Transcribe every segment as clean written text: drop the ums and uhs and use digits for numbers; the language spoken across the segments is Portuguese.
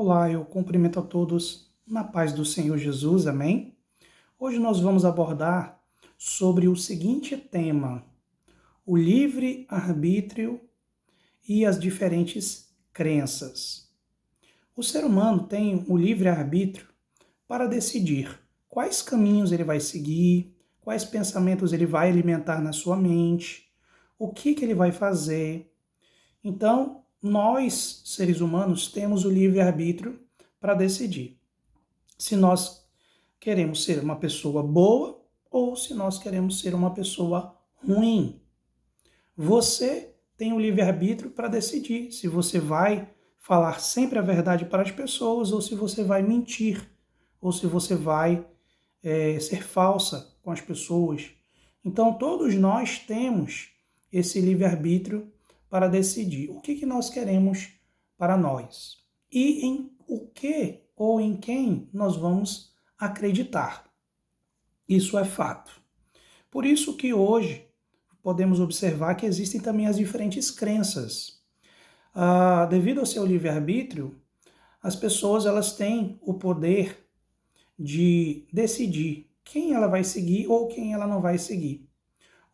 Olá, eu cumprimento a todos na paz do Senhor Jesus, amém? Hoje nós vamos abordar sobre o seguinte tema: o livre-arbítrio e as diferentes crenças. O ser humano tem o livre-arbítrio para decidir quais caminhos ele vai seguir, quais pensamentos ele vai alimentar na sua mente, o que ele vai fazer. Então, nós, seres humanos, temos o livre-arbítrio para decidir se nós queremos ser uma pessoa boa ou se nós queremos ser uma pessoa ruim. Você tem o livre-arbítrio para decidir se você vai falar sempre a verdade para as pessoas ou se você vai mentir, ou se você vai ser falsa com as pessoas. Então, todos nós temos esse livre-arbítrio para decidir o que nós queremos para nós e em o que ou em quem nós vamos acreditar. Isso é fato. Por isso que hoje podemos observar que existem também as diferentes crenças. Devido ao seu livre-arbítrio, as pessoas elas têm o poder de decidir quem ela vai seguir ou quem ela não vai seguir.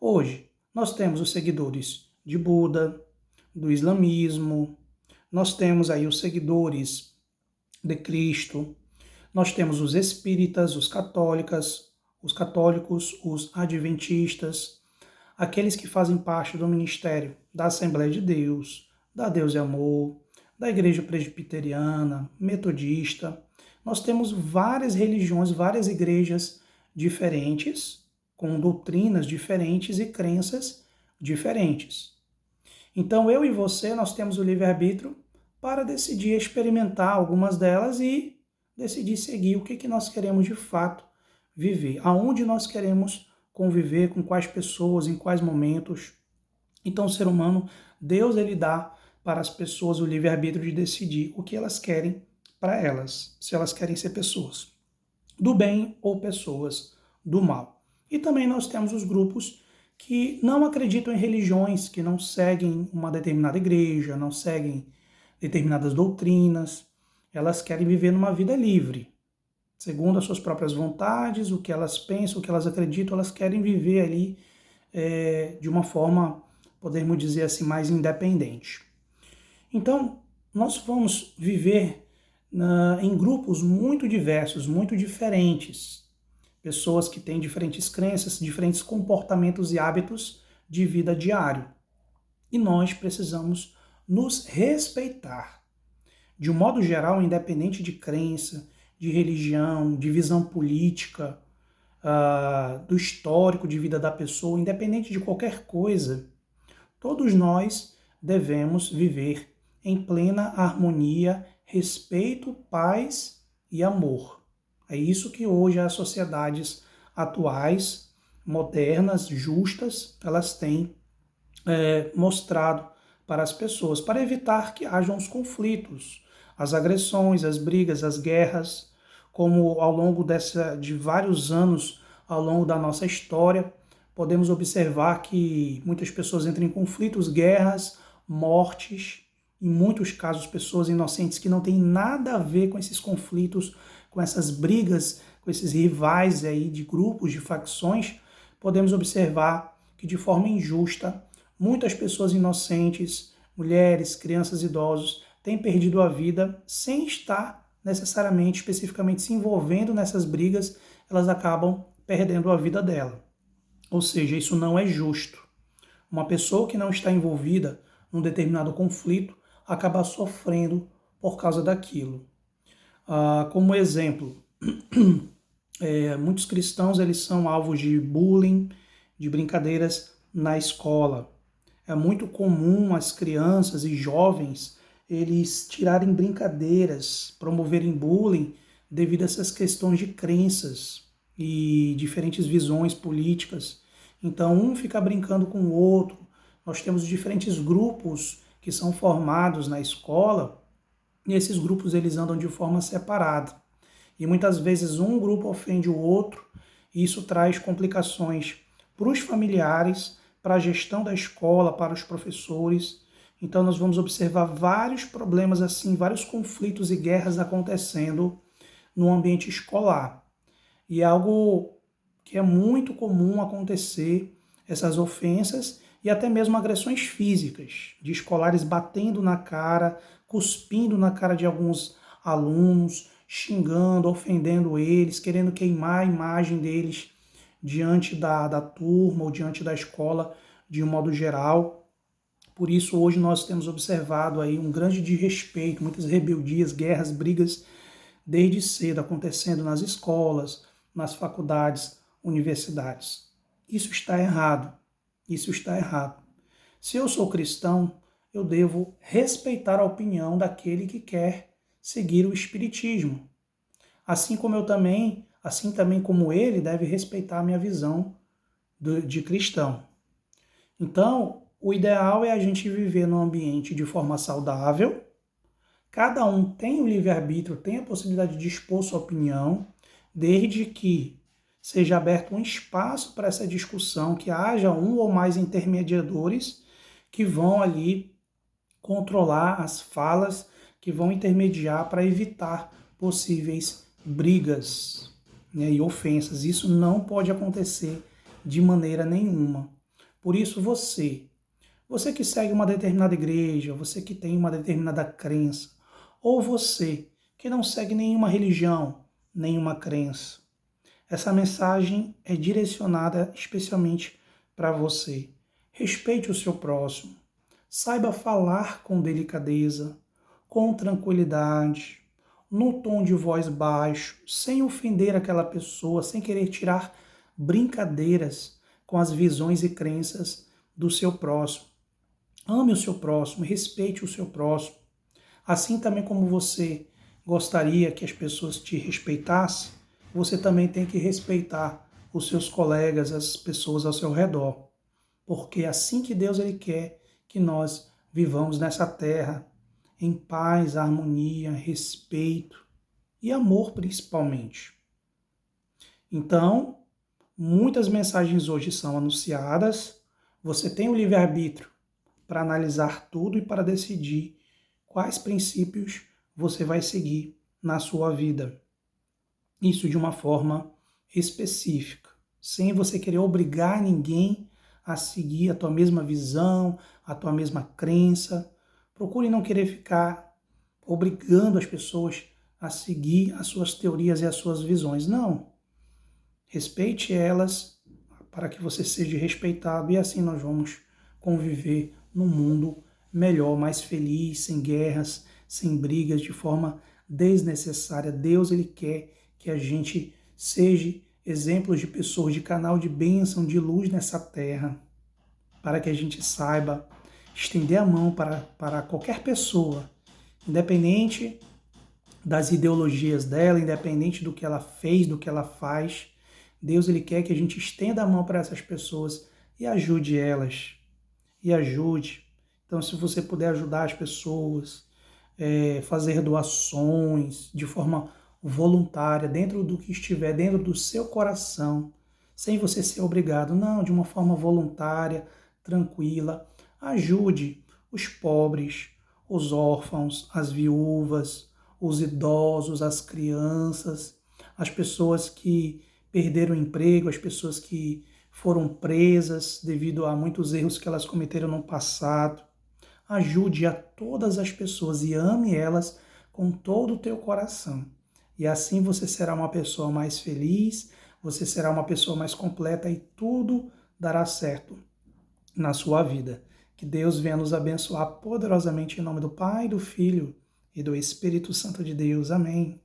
Hoje, nós temos os seguidores de Buda, do islamismo, nós temos aí os seguidores de Cristo, nós temos os espíritas, os católicos, os adventistas, aqueles que fazem parte do ministério da Assembleia de Deus, da Deus e Amor, da Igreja Presbiteriana, Metodista. Nós temos várias religiões, várias igrejas diferentes, com doutrinas diferentes e crenças diferentes. Então, eu e você, nós temos o livre-arbítrio para decidir experimentar algumas delas e decidir seguir o que nós queremos de fato viver, aonde nós queremos conviver, com quais pessoas, em quais momentos. Então, o ser humano, Deus, ele dá para as pessoas o livre-arbítrio de decidir o que elas querem para elas, se elas querem ser pessoas do bem ou pessoas do mal. E também nós temos os grupos que não acreditam em religiões, que não seguem uma determinada igreja, não seguem determinadas doutrinas. Elas querem viver numa vida livre, segundo as suas próprias vontades, o que elas pensam, o que elas acreditam, elas querem viver ali de uma forma, podemos dizer assim, mais independente. Então, nós vamos viver em grupos muito diversos, muito diferentes. Pessoas que têm diferentes crenças, diferentes comportamentos e hábitos de vida diário. E nós precisamos nos respeitar. De um modo geral, independente de crença, de religião, de visão política, do histórico de vida da pessoa, independente de qualquer coisa, todos nós devemos viver em plena harmonia, respeito, paz e amor. É isso que hoje as sociedades atuais, modernas, justas, elas têm mostrado para as pessoas, para evitar que hajam os conflitos, as agressões, as brigas, as guerras, como ao longo de vários anos, ao longo da nossa história, podemos observar que muitas pessoas entram em conflitos, guerras, mortes, em muitos casos pessoas inocentes que não têm nada a ver com esses conflitos, com essas brigas, com esses rivais aí de grupos, de facções, podemos observar que de forma injusta, muitas pessoas inocentes, mulheres, crianças, idosos, têm perdido a vida sem estar necessariamente, especificamente se envolvendo nessas brigas, elas acabam perdendo a vida dela. Ou seja, isso não é justo. Uma pessoa que não está envolvida num determinado conflito acaba sofrendo por causa daquilo. Como exemplo, muitos cristãos eles são alvos de bullying, de brincadeiras na escola. É muito comum as crianças e jovens eles tirarem brincadeiras, promoverem bullying devido a essas questões de crenças e diferentes visões políticas. Então, um fica brincando com o outro. Nós temos diferentes grupos que são formados na escola e esses grupos eles andam de forma separada. E muitas vezes um grupo ofende o outro e isso traz complicações para os familiares, para a gestão da escola, para os professores. Então nós vamos observar vários problemas assim, vários conflitos e guerras acontecendo no ambiente escolar. E é algo que é muito comum acontecer, essas ofensas e até mesmo agressões físicas, de escolares batendo na cara, cuspindo na cara de alguns alunos, xingando, ofendendo eles, querendo queimar a imagem deles diante da turma ou diante da escola de um modo geral. Por isso, hoje nós temos observado aí um grande desrespeito, muitas rebeldias, guerras, brigas desde cedo acontecendo nas escolas, nas faculdades, universidades. Isso está errado. Isso está errado. Se eu sou cristão, eu devo respeitar a opinião daquele que quer seguir o espiritismo. Assim também como ele deve respeitar a minha visão de cristão. Então, o ideal é a gente viver num ambiente de forma saudável. Cada um tem o livre-arbítrio, tem a possibilidade de expor sua opinião, desde que seja aberto um espaço para essa discussão, que haja um ou mais intermediadores que vão ali controlar as falas, que vão intermediar para evitar possíveis brigas, né, e ofensas. Isso não pode acontecer de maneira nenhuma. Por isso você que segue uma determinada igreja, você que tem uma determinada crença, ou você que não segue nenhuma religião, nenhuma crença, essa mensagem é direcionada especialmente para você. Respeite o seu próximo. Saiba falar com delicadeza, com tranquilidade, no tom de voz baixo, sem ofender aquela pessoa, sem querer tirar brincadeiras com as visões e crenças do seu próximo. Ame o seu próximo, respeite o seu próximo. Assim também como você gostaria que as pessoas te respeitassem, você também tem que respeitar os seus colegas, as pessoas ao seu redor. Porque é assim que Deus ele quer que nós vivamos nessa terra, em paz, harmonia, respeito e amor principalmente. Então, muitas mensagens hoje são anunciadas, você tem o livre-arbítrio para analisar tudo e para decidir quais princípios você vai seguir na sua vida. Isso de uma forma específica, sem você querer obrigar ninguém a seguir a tua mesma visão, a tua mesma crença. Procure não querer ficar obrigando as pessoas a seguir as suas teorias e as suas visões. Não. Respeite elas para que você seja respeitado e assim nós vamos conviver num mundo melhor, mais feliz, sem guerras, sem brigas, de forma desnecessária. Deus ele quer que a gente seja exemplos de pessoas, de canal de bênção, de luz nessa terra, para que a gente saiba estender a mão para qualquer pessoa, independente das ideologias dela, independente do que ela fez, do que ela faz. Deus ele quer que a gente estenda a mão para essas pessoas e ajude elas. E ajude. Então, se você puder ajudar as pessoas, fazer doações de forma voluntária, dentro do que estiver dentro do seu coração, sem você ser obrigado, não, de uma forma voluntária, tranquila, ajude os pobres, os órfãos, as viúvas, os idosos, as crianças, as pessoas que perderam o emprego, as pessoas que foram presas devido a muitos erros que elas cometeram no passado. Ajude a todas as pessoas e ame elas com todo o teu coração. E assim você será uma pessoa mais feliz, você será uma pessoa mais completa e tudo dará certo na sua vida. Que Deus venha nos abençoar poderosamente em nome do Pai, do Filho e do Espírito Santo de Deus. Amém.